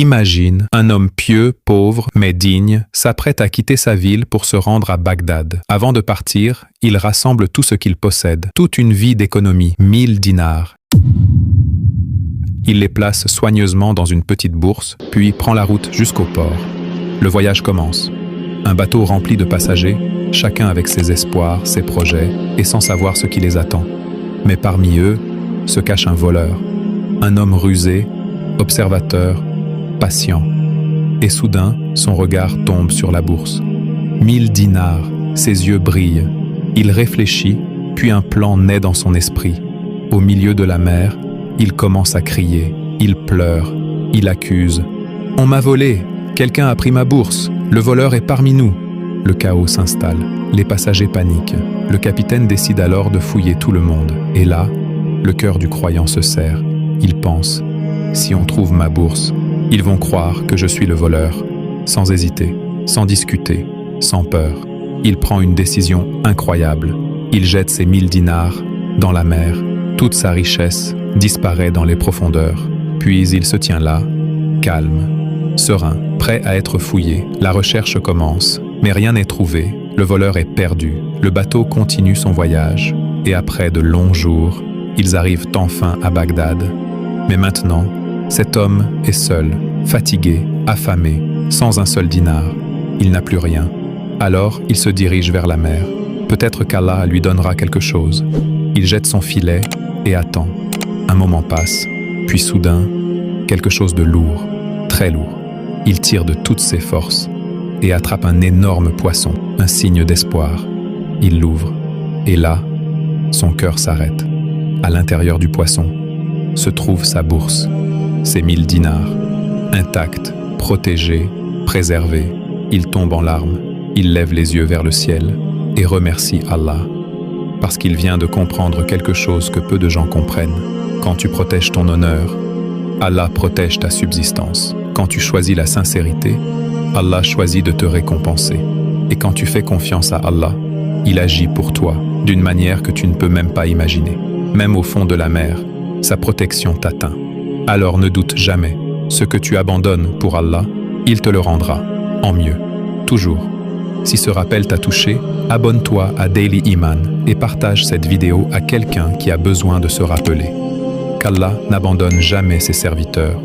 Imagine, un homme pieux, pauvre, mais digne, s'apprête à quitter sa ville pour se rendre à Bagdad. Avant de partir, il rassemble tout ce qu'il possède, toute une vie d'économie, 1000 dinars. Il les place soigneusement dans une petite bourse, puis prend la route jusqu'au port. Le voyage commence. Un bateau rempli de passagers, chacun avec ses espoirs, ses projets, et sans savoir ce qui les attend. Mais parmi eux, se cache un voleur, un homme rusé, observateur, patient. Et soudain, son regard tombe sur la bourse. 1000 dinars, ses yeux brillent. Il réfléchit, puis un plan naît dans son esprit. Au milieu de la mer, il commence à crier, il pleure, il accuse. « On m'a volé, quelqu'un a pris ma bourse, le voleur est parmi nous !» Le chaos s'installe, les passagers paniquent. Le capitaine décide alors de fouiller tout le monde. Et là, le cœur du croyant se serre. Il pense, si on trouve ma bourse, ils vont croire que je suis le voleur. Sans hésiter, sans discuter, sans peur, il prend une décision incroyable. Il jette ses 1000 dinars dans la mer. Toute sa richesse disparaît dans les profondeurs. Puis il se tient là, calme, serein, prêt à être fouillé. La recherche commence, mais rien n'est trouvé. Le voleur est perdu. Le bateau continue son voyage. Et après de longs jours, ils arrivent enfin à Bagdad. Mais maintenant, cet homme est seul, fatigué, affamé, sans un seul dinar. Il n'a plus rien. Alors, il se dirige vers la mer. Peut-être qu'Allah lui donnera quelque chose. Il jette son filet et attend. Un moment passe, puis soudain, quelque chose de lourd, très lourd. Il tire de toutes ses forces et attrape un énorme poisson, un signe d'espoir. Il l'ouvre, et là, son cœur s'arrête. À l'intérieur du poisson se trouve sa bourse, ses 1000 dinars, intacte, protégée, préservée. Il tombe en larmes, il lève les yeux vers le ciel et remercie Allah, parce qu'il vient de comprendre quelque chose que peu de gens comprennent. Quand tu protèges ton honneur, Allah protège ta subsistance. Quand tu choisis la sincérité, Allah choisit de te récompenser. Et quand tu fais confiance à Allah, il agit pour toi d'une manière que tu ne peux même pas imaginer. Même au fond de la mer, sa protection t'atteint. Alors ne doute jamais, ce que tu abandonnes pour Allah, il te le rendra, en mieux, toujours. Si ce rappel t'a touché, abonne-toi à Daily Iman et partage cette vidéo à quelqu'un qui a besoin de se rappeler qu'Allah n'abandonne jamais ses serviteurs.